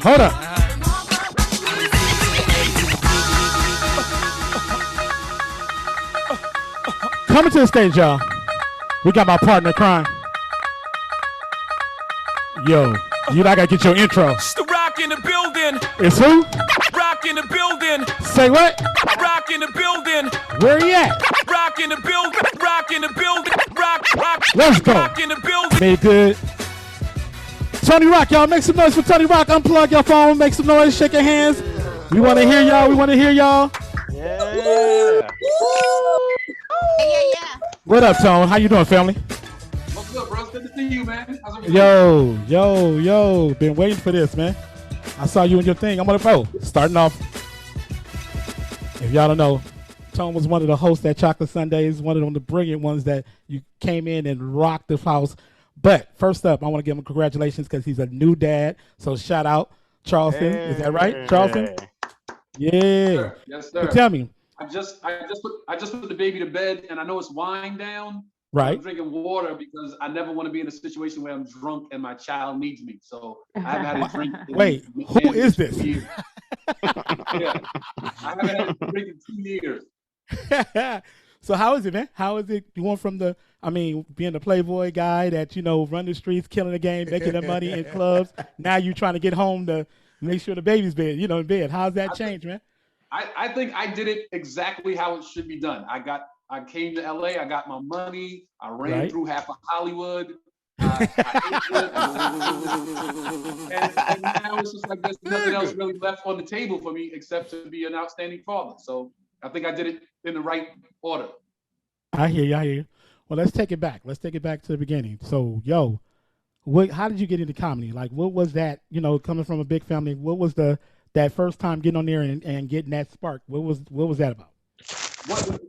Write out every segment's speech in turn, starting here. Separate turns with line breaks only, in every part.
Hold up. Coming to the stage, y'all. We got my partner crying. Yo, you gotta get your intro.
It's the Rock in the building.
It's who?
Rock in the building.
Say what?
Rock in the building.
Where he at?
Rock in the building. Rock in the building. Rock.
Let's go.
Rock in the building.
Made good. Tony Rock, y'all. Make some noise for Tony Rock. Unplug your phone. Make some noise. Shake your hands. We want to hear y'all. We want to hear y'all.
Yeah.
Yeah.
What up, Tone? How you doing, family?
What's up, bro? It's good to see you, man. How's everything?
Yo. Been waiting for this, man. I saw you in your thing. I'm on the phone. Starting off. If y'all don't know, Tone was one of the hosts at Chocolate Sundays, one of the brilliant ones that you came in and rocked the house. But first up, I want to give him congratulations because he's a new dad. So shout out Charleston. Is that right, Charleston? Yeah.
Yes, sir.
So tell me.
I just put the baby to bed, and I know it's wind down.
Right.
I'm drinking water because I never want to be in a situation where I'm drunk and my child needs me. So I haven't had a drink.
Wait, who is this?
2 years. Yeah, I haven't had a drink in 2 years.
So how is it, man? How is it going from being the Playboy guy that, run the streets, killing the game, making the money in clubs. Now you trying to get home to make sure the baby's in bed. How's that change, man?
I think I did it exactly how it should be done. I came to LA, I got my money, I ran through half of Hollywood. I and now it's just like there's nothing else really left on the table for me except to be an outstanding father. So I think I did it in the right order.
I hear you. Well, let's take it back. Let's take it back to the beginning. So, how did you get into comedy? Like, what was that, coming from a big family, what was that first time getting on there and getting that spark? What was that about?
What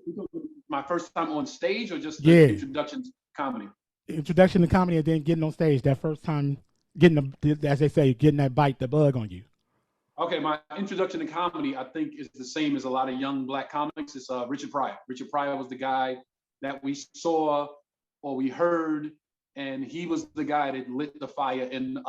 my first time on stage or just the introduction to comedy?
Introduction to comedy and then getting on stage. That first time getting as they say, getting that bite, the bug on you.
Okay, my introduction to comedy, I think, is the same as a lot of young black comics. It's Richard Pryor. Richard Pryor was the guy that we saw or we heard, and he was the guy that lit the fire in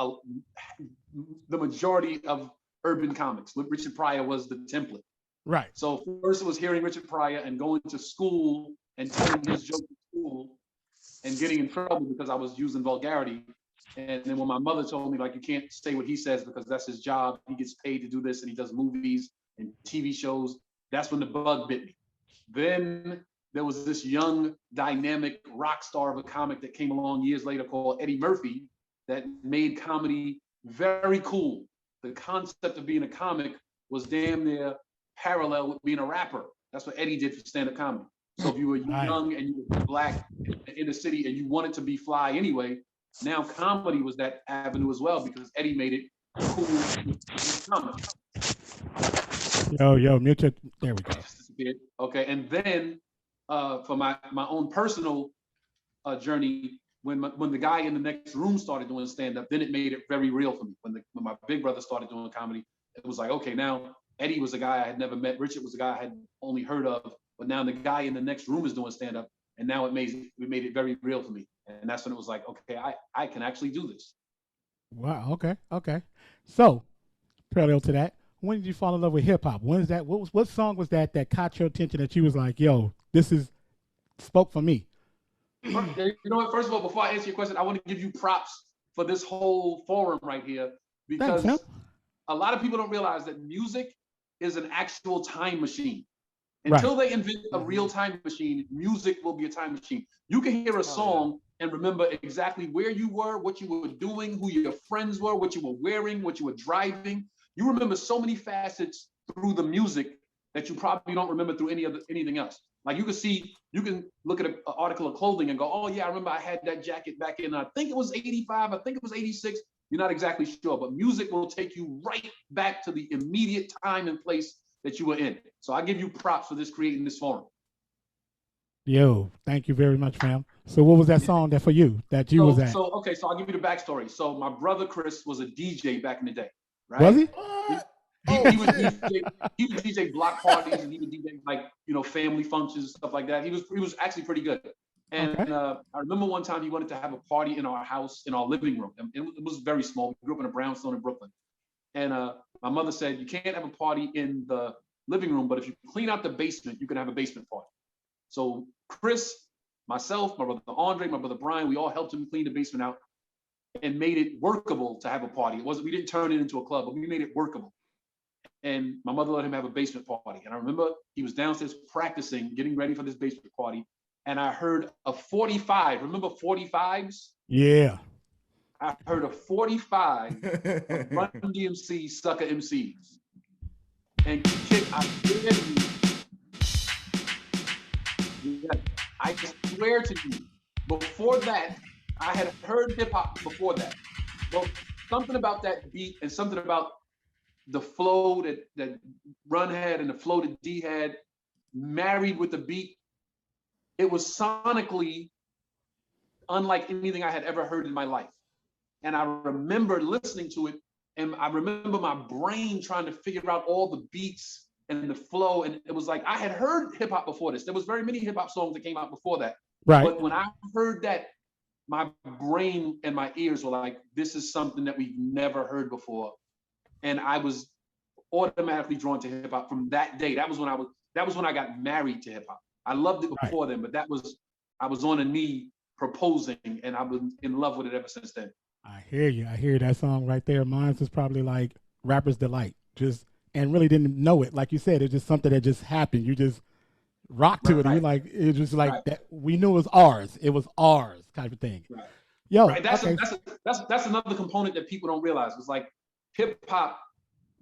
the majority of urban comics. Richard Pryor was the template.
Right.
So first it was hearing Richard Pryor and going to school and telling his jokes at school and getting in trouble because I was using vulgarity. And then when my mother told me, like, you can't say what he says because that's his job. He gets paid to do this and he does movies and TV shows. That's when the bug bit me. Then there was this young, dynamic rock star of a comic that came along years later called Eddie Murphy that made comedy very cool. The concept of being a comic was damn near parallel with being a rapper. That's what Eddie did for stand-up comedy. So if you were young and you were black in the city and you wanted to be fly anyway, now comedy was that avenue as well because Eddie made it cool comedy.
Yo, mute it. There we go.
Okay, and then for my own personal journey, when the guy in the next room started doing stand-up, then it made it very real for me. When my big brother started doing comedy, it was like, okay, now Eddie was a guy I had never met. Richard was a guy I had only heard of, but now the guy in the next room is doing stand-up, and now it made it very real for me. And that's when it was like, okay, I can actually do this.
Wow. Okay. So, parallel to that, when did you fall in love with hip hop? When is that? What song was that caught your attention that you was like, yo, this spoke for me?
You know what? First of all, before I answer your question, I want to give you props for this whole forum right here because a lot of people don't realize that music is an actual time machine. Until they invent a real time machine, music will be a time machine. You can hear a song and remember exactly where you were, what you were doing, who your friends were, what you were wearing, what you were driving. You remember so many facets through the music that you probably don't remember through anything else. Like you can look at an article of clothing and go, oh yeah, I remember I had that jacket back in, I think it was 85, I think it was 86. You're not exactly sure, but music will take you right back to the immediate time and place that you were in. So I give you props for creating this forum.
Yo, thank you very much, fam. So what was that song that for you that you was at?
So I'll give you the backstory. So my brother Chris was a DJ back in the day, right?
Was he?
He would DJ block parties and he would DJ like family functions, stuff like that. He was actually pretty good. And I remember one time he wanted to have a party in our house, in our living room. And it was very small. We grew up in a brownstone in Brooklyn. And my mother said, you can't have a party in the living room, but if you clean out the basement, you can have a basement party. So Chris, myself, my brother Andre, my brother Brian, we all helped him clean the basement out and made it workable to have a party. We didn't turn it into a club, but we made it workable. And my mother let him have a basement party. And I remember he was downstairs practicing, getting ready for this basement party. And I heard a 45. Remember 45s?
Yeah.
I heard a 45 of Run DMC Sucker MCs. And Kick, I swear to you, before that, I had heard hip hop before that. But something about that beat and something about the flow that Run had and the flow that D had, married with the beat, it was sonically unlike anything I had ever heard in my life. And I remember listening to it, and I remember my brain trying to figure out all the beats and the flow. And it was like, I had heard hip hop before this. There was very many hip hop songs that came out before that.
Right.
But when I heard that, my brain and my ears were like, this is something that we've never heard before. And I was automatically drawn to hip hop from that day. That was when I got married to hip hop. I loved it before then, but I was on a knee proposing, and I was in love with it ever since then.
I hear you. I hear that song right there. Mine was probably like Rapper's Delight, and really didn't know it. Like you said, it's just something that just happened. You just rock to it. And you're like, it was just like that. We knew it was ours. It was ours type of thing.
Right.
Yo,
right. That's another component that people don't realize. It's like hip hop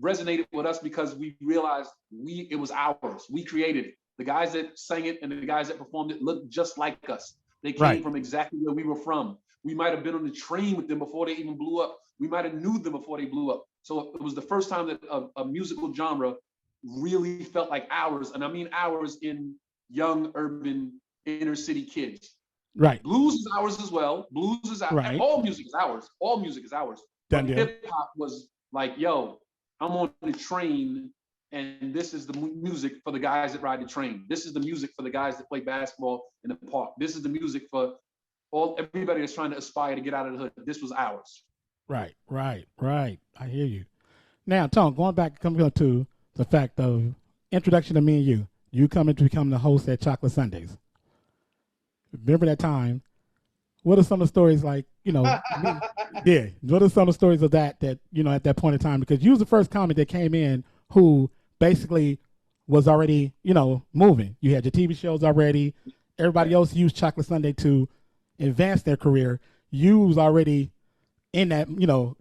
resonated with us because we realized it was ours. We created it. The guys that sang it and the guys that performed it looked just like us. They came from exactly where we were from. We might have been on the train with them before they even blew up. We might have knew them before they blew up. So it was the first time that a musical genre really felt like ours. And I mean ours in young, urban, inner city kids.
Right.
Blues is ours as well. Blues is ours.
Right.
All music is ours. All music is ours. But hip hop was like, yo, I'm on the train, and this is the music for the guys that ride the train. This is the music for the guys that play basketball in the park. This is the music for everybody that's trying to aspire to get out of the hood. This was ours.
Right. I hear you. Now, Tom, going back, coming up to the fact of introduction to me and you coming to become the host at Chocolate Sundays. Remember that time? What are some of the stories like, what are some of the stories of that, at that point in time? Because you was the first comic that came in who basically was already, moving. You had your TV shows already. Everybody else used Chocolate Sunday to advance their career. You was already in that,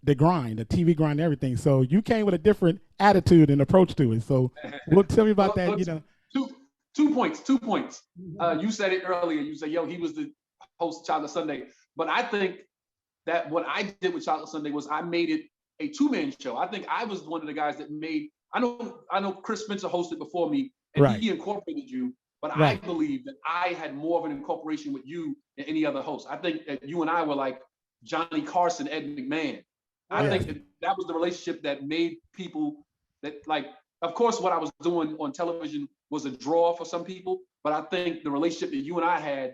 the grind, the TV grind and everything. So you came with a different attitude and approach to it. So tell me about that,
Two points. You said it earlier. You said, he was the host of Chocolate Sunday. But I think that what I did with Chocolate Sunday was I made it a two-man show. I think I was one of the guys that I know Chris Spencer hosted before me, and he incorporated you, but I believe that I had more of an incorporation with you than any other host. I think that you and I were like Johnny Carson, Ed McMahon. I think that was the relationship that made people that, like, of course, what I was doing on television was a draw for some people, but I think the relationship that you and I had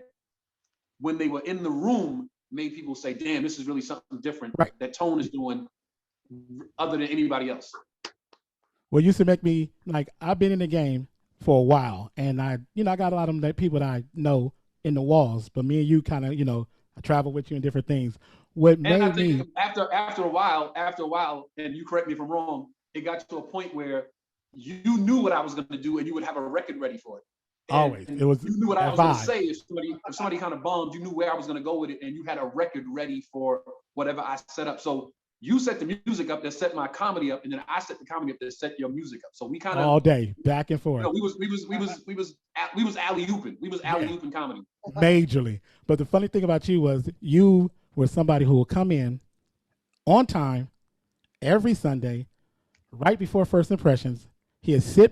when they were in the room made people say, damn, this is really something different that Tone is doing other than anybody else.
Well, used to make me, like, I've been in the game for a while, and I got a lot of them people that I know in the walls, but me and you kind of, I travel with you in different things. What made
I think
me
after a while, and you correct me if I'm wrong, it got to a point where you knew what I was going to do, and you would have a record ready for it.
Always. It was.
You knew what I was going to say. If somebody kind of bombed, you knew where I was going to go with it, and you had a record ready for whatever I set up. So you set the music up that set my comedy up, and then I set the comedy up that set your music up. So we kind of
all day back and forth.
We was alley-ooping. We was alley-ooping comedy.
Majorly. But the funny thing about you was you were somebody who would come in on time every Sunday, right before First Impressions. He'd say,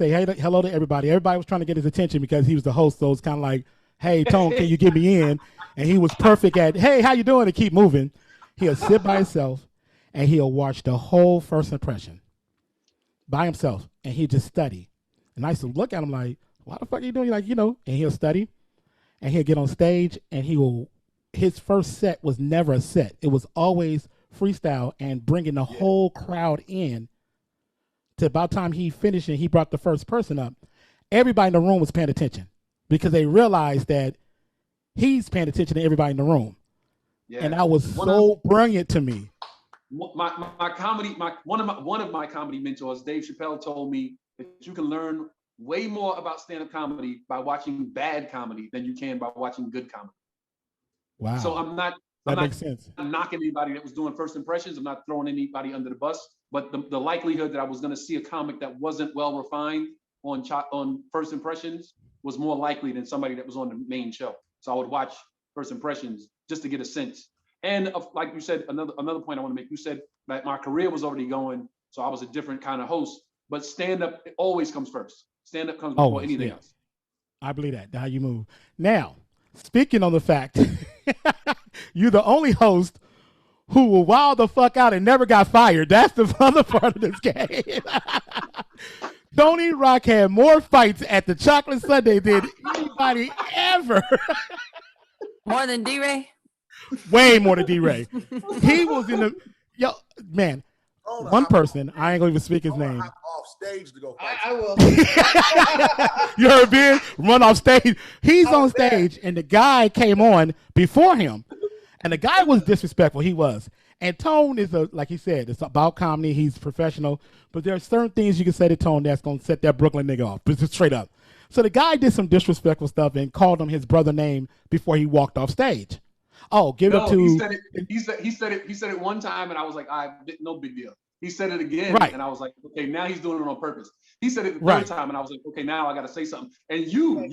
hey, hello to everybody. Everybody was trying to get his attention because he was the host. So it's kind of like, hey, Tone, can you get me in? And he was perfect at, hey, how you doing? And keep moving. He'll sit by himself and he'll watch the whole First Impression by himself. And he'd just study. And I used to look at him like, why the fuck are you doing? Like, and he'll study and he'll get on stage and his first set was never a set. It was always freestyle and bringing the whole crowd in. To about time he finished and he brought the first person up, everybody in the room was paying attention because they realized that he's paying attention to everybody in the room. Yeah. And that was so brilliant to me.
My comedy, one of my comedy mentors, Dave Chappelle, told me that you can learn way more about stand-up comedy by watching bad comedy than you can by watching good comedy.
Wow.
So I'm not
makes sense.
knocking anybody that was doing first impressions. I'm not throwing anybody under the bus, but the likelihood that I was going to see a comic that wasn't well refined on first impressions was more likely than somebody that was on the main show. So I would watch first impressions just to get a sense. And like you said, another point I want to make, you said that my career was already going, so I was a different kind of host, but stand-up always comes first. Stand-up comes before anything else.
I believe that. How you move. Now, speaking on the fact, you're the only host who will wild the fuck out and never got fired. That's the other part of this game. Tony Rock had more fights at the Chocolate Sunday than anybody ever.
More than D-Ray?
Way more than D-Ray. He was in the man. One person, I ain't gonna even speak his name.
Off stage to go fight.
I will.
You heard Ben run off stage. He's on stage, and the guy came on before him, and the guy was disrespectful. He was. And Tone is like he said, it's about comedy. He's professional, but there are certain things you can say to Tone that's gonna set that Brooklyn nigga off, just straight up. So the guy did some disrespectful stuff and called him his brother name before he walked off stage. Oh, give it up to.
He said it one time, and I was like, no big deal. He said it again, and I was like, okay, now he's doing it on purpose. He said it the third time, and I was like, okay, now I got to say something. And you were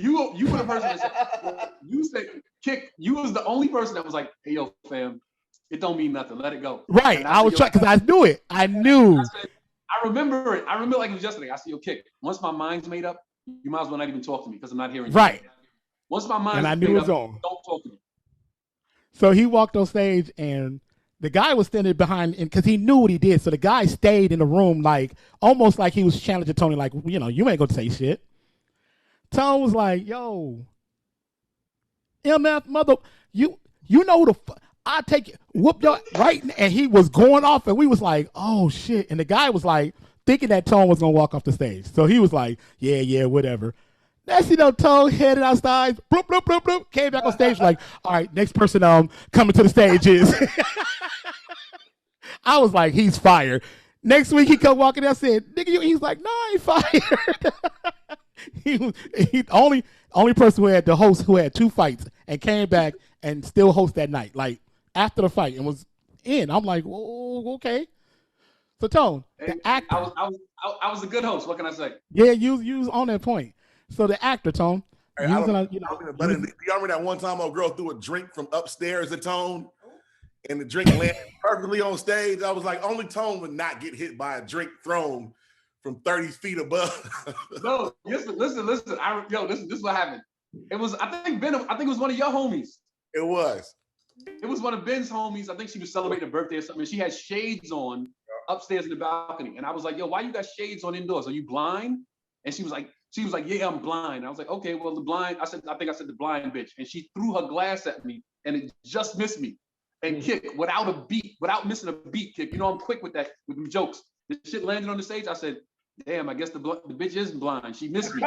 the person that said, you said, Kick, you was the only person that was like, hey, yo, fam, it don't mean nothing. Let it go.
Right. I was trying because I knew it. I knew.
I remember it. I remember like it was yesterday. I said, yo, Kick, once my mind's made up, you might as well not even talk to me because I'm not hearing you.
Right.
Once my mind's
made up, don't talk to me.
So
he walked on stage, and the guy was standing behind him because he knew what he did. So the guy stayed in the room, like almost like he was challenging Tony, like, you know, you ain't gonna say shit. Tone was like, yo, MF mother, you know who the fuck I take it, whoop your right, and he was going off, and we was like, oh shit. And the guy was like thinking that Tone was gonna walk off the stage. So he was like, yeah, whatever. That's, you know, Tone headed outside, bloop, bloop, bloop, bloop, came back on stage like, all right, next person coming to the stage is. I was like, he's fired. Next week he come walking out and said, nigga, he's like, no, I ain't fired. he only person who had the host who had 2 fights and came back and still host that night, like after the fight, and was in. I'm like, whoa, okay. So Tone, the actor.
I was a good host. What can I say?
Yeah, you was on that point. So the actor, Tone.
Hey, do you remember that one time a girl threw a drink from upstairs at Tone, and the drink landed perfectly on stage? I was like, only Tone would not get hit by a drink thrown from 30 feet above.
No, listen. This is what happened. It was, I think it was one of your homies.
It was.
It was one of Ben's homies. I think she was celebrating a birthday or something. And she had shades on upstairs in the balcony. And I was like, yo, why you got shades on indoors? Are you blind? And she was like, yeah, I'm blind. I was like, okay, well, the blind, I think I said the blind bitch. And she threw her glass at me and it just missed me. And Kick, without missing a beat, Kick, you know, I'm quick with that, with them jokes. The shit landed on the stage. I said, damn, I guess the bitch isn't blind. She missed me.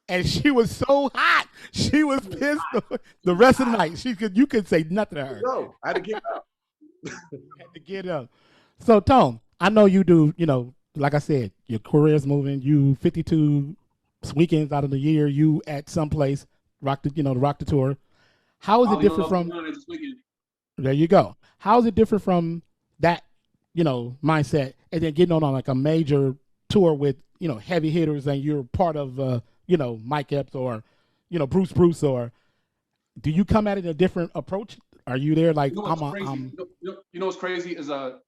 And she was so hot. She was pissed the rest of the night. You could say nothing to her.
No, I had to get up.
So, Tone, I know you do, you know, like I said, your career's moving. You 52 weekends out of the year, you at some place, rock the tour. How is it different from? There you go. How is it different from that, you know, mindset, and then getting on like a major tour with, you know, heavy hitters, and you're part of, you know, Mike Epps or, you know, Bruce, or do you come at it a different approach? Are you there like
you know what's crazy is the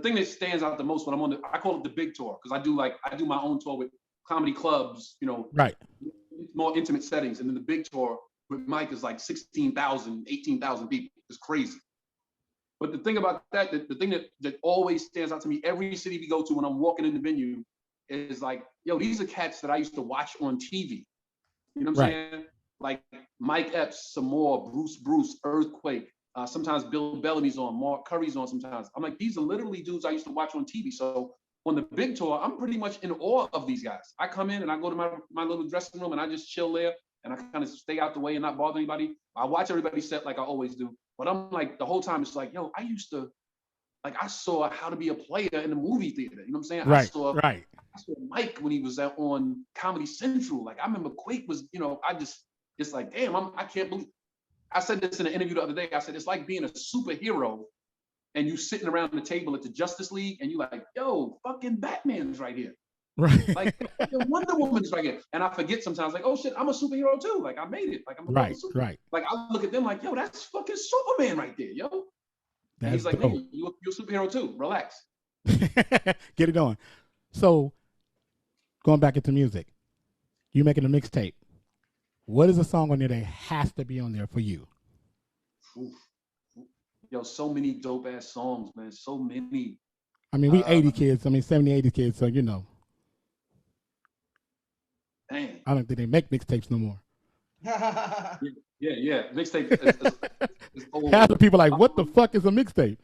thing that stands out the most when I'm on I call it the big tour, because I do my own tour with comedy clubs, you know,
right,
more intimate settings, and then the big tour with Mike is like 16,000, 18,000 people. It's crazy. But the thing about that, the thing that always stands out to me, every city we go to when I'm walking in the venue, is like, yo, these are cats that I used to watch on TV. You know what I'm saying? Like Mike Epps, Samore, Bruce, Earthquake, Sometimes Bill Bellamy's on, Mark Curry's on sometimes. I'm like, these are literally dudes I used to watch on TV. So on the big tour, I'm pretty much in awe of these guys. I come in and I go to my little dressing room and I just chill there and I kind of stay out the way and not bother anybody. I watch everybody set like I always do. But I'm like, the whole time it's like, yo, I saw How to Be a Player in the movie theater. You know what I'm saying?
Right,
I saw Mike when he was on Comedy Central. Like I remember Quake was, it's like, damn, I can't believe. I said this in an interview the other day. I said, it's like being a superhero and you sitting around the table at the Justice League and you like, yo, fucking Batman's right here.
Right.
Like Wonder Woman's right here. And I forget sometimes, like, oh shit, I'm a superhero too. Like I made it. Like I'm a
right.
Like I look at them like, yo, that's fucking Superman right there, yo. And he's like, hey, you're a superhero too. Relax.
Get it on. So going back into music, you making a mixtape. What is a song on there that has to be on there for you?
Oof. Yo, so many dope ass songs, man. So many.
I mean, we 80 kids. I mean, 70, 80 kids. So,
Dang.
I don't think they make mixtapes no more.
Yeah. Mixtape is old.
Half the people like, what the fuck is a mixtape?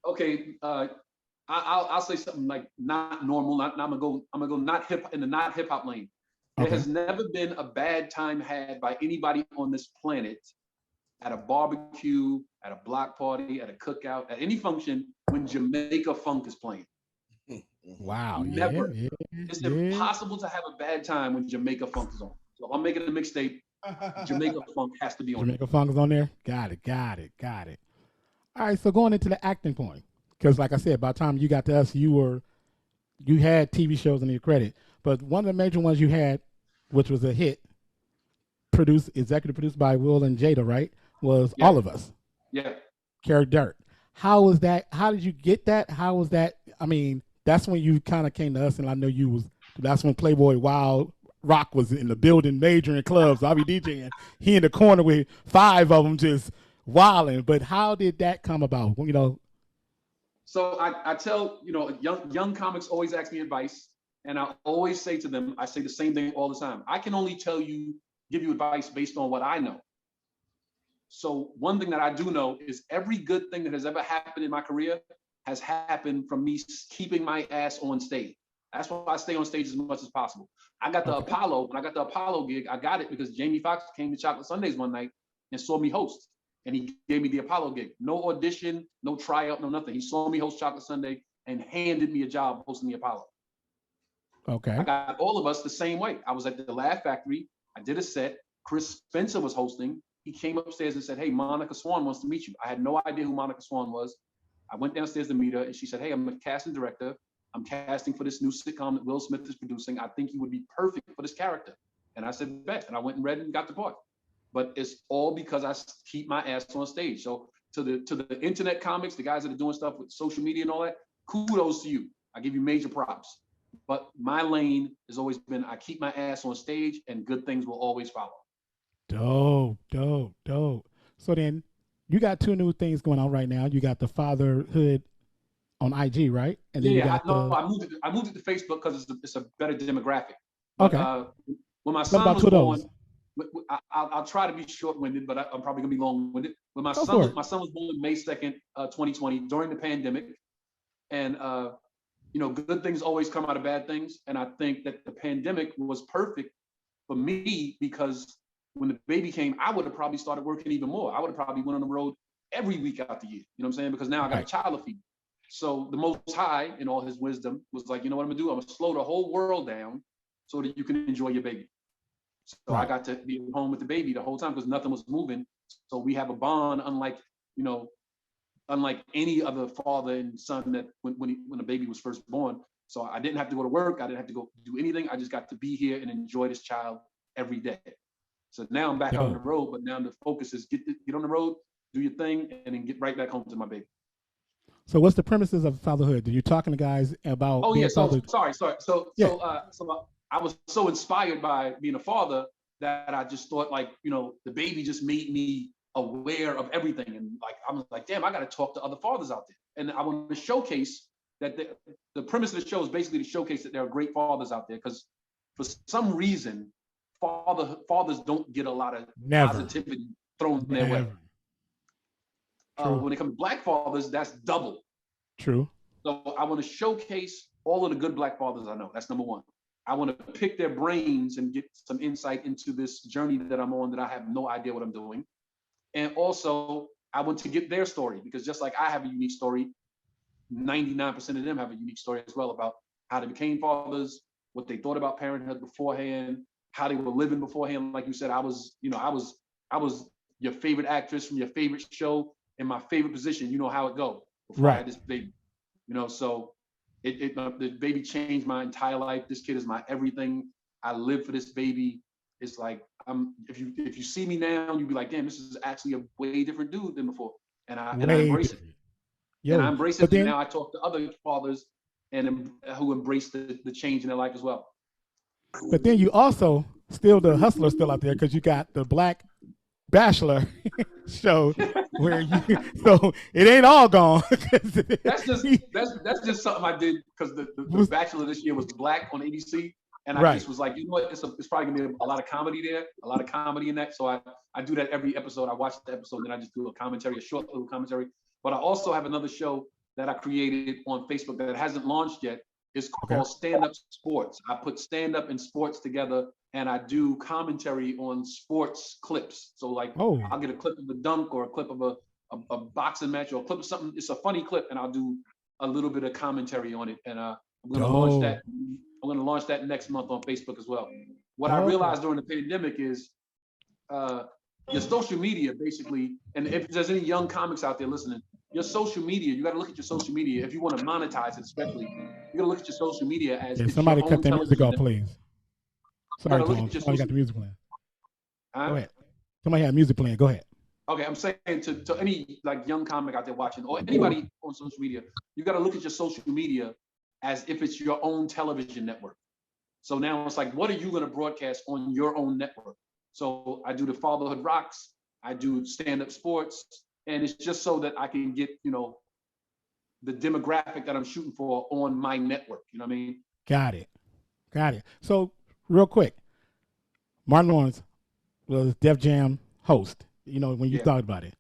Okay, I'll say something like not normal. I'm gonna go not hip hop lane. There has never been a bad time had by anybody on this planet at a barbecue, at a block party, at a cookout, at any function when Jamaica funk is playing.
Wow.
Never.
Yeah,
it's impossible to have a bad time when Jamaica funk is on. So if I'm making a mixtape, Jamaica funk has to be on.
Jamaica funk is on there? Got it. All right, so going into the acting point, because like I said, by the time you got to us, you had TV shows in your credit, but one of the major ones you had, which was a hit, executive produced by Will and Jada, right? Was All of Us.
Yeah.
Carry Dirt. How was that? How did you get that? How was that? I mean, that's when you kind of came to us, and I know that's when Playboy Wild Rock was in the building, majoring clubs. I'll be DJing. He in the corner with 5 of them just wilding. But how did that come about?
So I tell, young comics always ask me advice. And I always say to them, I say the same thing all the time. I can only give you advice based on what I know. So one thing that I do know is every good thing that has ever happened in my career has happened from me keeping my ass on stage. That's why I stay on stage as much as possible. I got the Apollo. When I got the Apollo gig, I got it because Jamie Foxx came to Chocolate Sundays one night and saw me host. And he gave me the Apollo gig. No audition, no tryout, no nothing. He saw me host Chocolate Sunday and handed me a job hosting the Apollo.
Okay.
I got All of Us the same way. I was at the Laugh Factory. I did a set. Chris Spencer was hosting. He came upstairs and said, hey, Monica Swan wants to meet you. I had no idea who Monica Swan was. I went downstairs to meet her and she said, hey, I'm a casting director. I'm casting for this new sitcom that Will Smith is producing. I think you would be perfect for this character. And I said, bet. And I went and read and got the part. But it's all because I keep my ass on stage. So to the internet comics, the guys that are doing stuff with social media and all that, kudos to you. I give you major props. But my lane has always been I keep my ass on stage and good things will always follow.
Dope. So then you got 2 new things going on right now. You got the Fatherhood on IG, right? And then
I moved it to Facebook because it's a better demographic.
Okay.
When my son was born, I'll try to be short-winded, but I'm probably gonna be long-winded. When my son was born May 2nd, 2020, during the pandemic, and good things always come out of bad things. And I think that the pandemic was perfect for me because when the baby came, I would have probably started working even more. I would have probably went on the road every week out the year. You know what I'm saying? Because now I got a child to feed. So the Most High, in all his wisdom, was like, you know what I'm gonna do? I'm gonna slow the whole world down so that you can enjoy your baby. So I got to be home with the baby the whole time because nothing was moving. So we have a bond, unlike any other father and son that when a baby was first born. So I didn't have to go to work. I didn't have to go do anything. I just got to be here and enjoy this child every day. So now I'm back on the road, but now the focus is get on the road, do your thing, and then get right back home to my baby.
So what's the premises of fatherhood? Are you talking to guys about?
Oh yeah. So sorry. So I was so inspired by being a father that I just thought the baby just made me aware of everything. And I was like, damn, I got to talk to other fathers out there. And I want to showcase that the premise of the show is basically to showcase that there are great fathers out there. Because for some reason, fathers don't get a lot of positivity thrown their way. When it comes to black fathers, that's double.
True.
So I want to showcase all of the good black fathers I know. That's number one. I want to pick their brains and get some insight into this journey that I'm on that I have no idea what I'm doing. And also, I want to get their story, because just like I have a unique story, 99% of them have a unique story as well about how they became fathers, what they thought about parenthood beforehand, how they were living beforehand. Like you said, I was your favorite actress from your favorite show in my favorite position. You know how it go before I had this baby. So the baby changed my entire life. This kid is my everything. I live for this baby. It's like if you see me now, you'd be like, damn, this is actually a way different dude than before. And I embrace it. And I embrace it. And now I talk to other fathers and who embrace the change in their life as well.
But then you also still the hustler still out there, because you got the Black Bachelor show where so it ain't all gone.
that's just something I did because the Bachelor this year was black on ABC, and I just was like, you know what, it's probably gonna be a lot of comedy there, a lot of comedy in that. So I do that every episode. I watch the episode, then I just do a short little commentary. But I also have another show that I created on Facebook that hasn't launched yet. It's called Stand Up Sports. I put stand up and sports together, and I do commentary on sports clips. So like, I'll get a clip of a dunk or a clip of a boxing match or a clip of something. It's a funny clip, and I'll do a little bit of commentary on it. And I'm going to launch that. I'm going to launch that next month on Facebook as well. What I realized during the pandemic is your social media, basically, and if there's any young comics out there listening, your social media, you got to look at your social media. If you want to monetize it, especially, you got to look at your social media as
somebody cut that music off, please. Sorry, Tom. Somebody got the music playing. Go ahead. Somebody had music playing. Go ahead.
Okay, I'm saying to any like young comic out there watching, or anybody on social media, you got to look at your social media as if it's your own television network. So now it's like, what are you going to broadcast on your own network? So I do the Fatherhood Rocks, I do stand-up sports, and it's just so that I can get, the demographic that I'm shooting for on my network. You know what I mean?
Got it. So real quick, Martin Lawrence was Def Jam host. When you thought about it,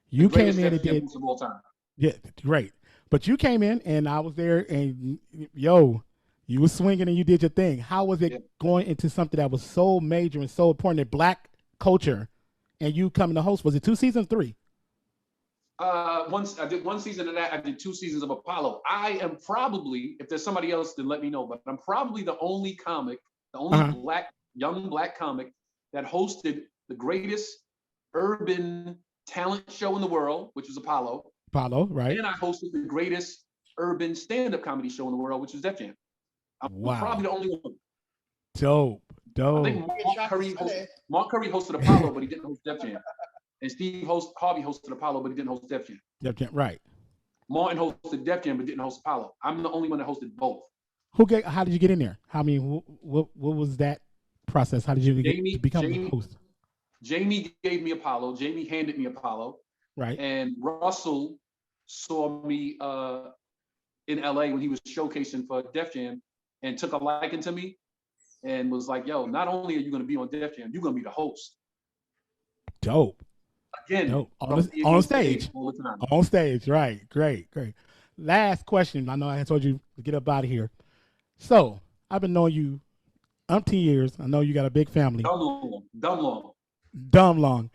you came in and did.
Of all time.
Yeah, great. But you came in and I was there, and you were swinging and you did your thing. How was it going into something that was so major and so important in Black culture, and you coming to host? Was it 2 seasons, 3?
Once I did 1 season of that. I did 2 seasons of Apollo. I am probably, if there's somebody else, then let me know. But I'm probably the only comic, the only young black comic that hosted the greatest urban talent show in the world, which was Apollo.
Apollo, right?
And I hosted the greatest urban stand-up comedy show in the world, which was Def Jam. I'm probably the only one.
Dope.
I think Mark Curry hosted Apollo, but he didn't host Def Jam. And Steve Harvey hosted Apollo, but he didn't host Def Jam.
Def Jam, right.
Martin hosted Def Jam, but didn't host Apollo. I'm the only one that hosted both.
How did you get in there? What was that process? How did you become a host?
Jamie gave me Apollo. Jamie handed me Apollo.
Right.
And Russell saw me in LA when he was showcasing for Def Jam and took a liking to me and was like, yo, not only are you going to be on Def Jam, you're going to be the host.
Dope.
Again,
dope. On stage. On stage, right. Great. Last question. I know I told you to get up out of here. So, I've been knowing you umpteen years. I know you got a big family. Dumb long.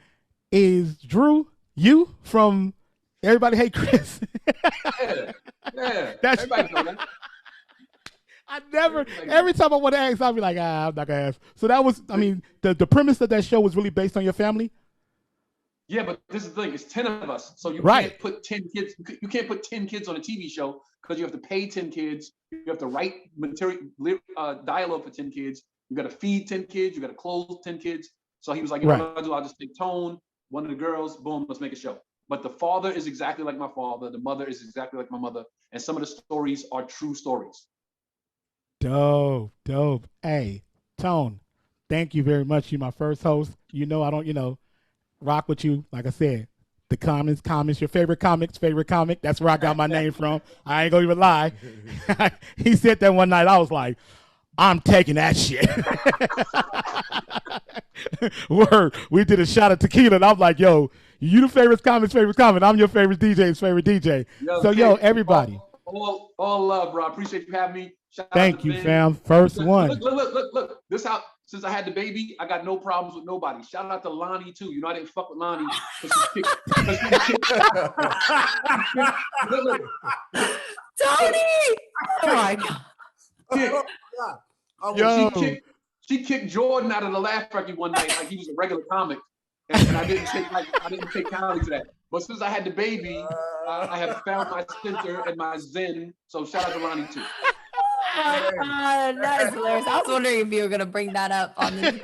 Is Drew you from Everybody Hate Chris?
Yeah. Everybody know that.
Every time I want to ask, I'll be like, I'm not going to ask. So that was, the premise of that show was really based on your family?
Yeah, but this is the thing. It's 10 of us. So you can't put 10 kids. You can't put 10 kids on a TV show because you have to pay 10 kids. You have to write material, dialogue for 10 kids. You got to feed 10 kids. You got to clothe 10 kids. So he was like, I'll just take Tone, one of the girls, boom, let's make a show. But the father is exactly like my father. The mother is exactly like my mother. And some of the stories are true stories.
Dope. Hey, Tone, thank you very much. You're my first host. I don't, rock with you. Like I said, the comments, your favorite comic. That's where I got my name from. I ain't gonna even lie. He said that one night. I was like, I'm taking that shit. Word. We did a shot of tequila, and I'm like, yo, You the favorite comment. I'm your favorite DJ's favorite DJ. Yo, everybody.
All love, bro. I appreciate you having me. Shout out
Thank
to
you,
Ben.
fam. First one.
Look. This how since I had the baby, I got no problems with nobody. Shout out to Lonnie too. You know I didn't fuck with Lonnie because she kicked. Look.
Tony! Oh my God.
She kicked Jordan out of the Laugh Factory one night like he was a regular comic, and I didn't take kindly to that. But since I had the baby, I have found my center and my zen. So shout out to Lonnie too.
Oh my God, that is hilarious. I was wondering if you were gonna bring that up on this.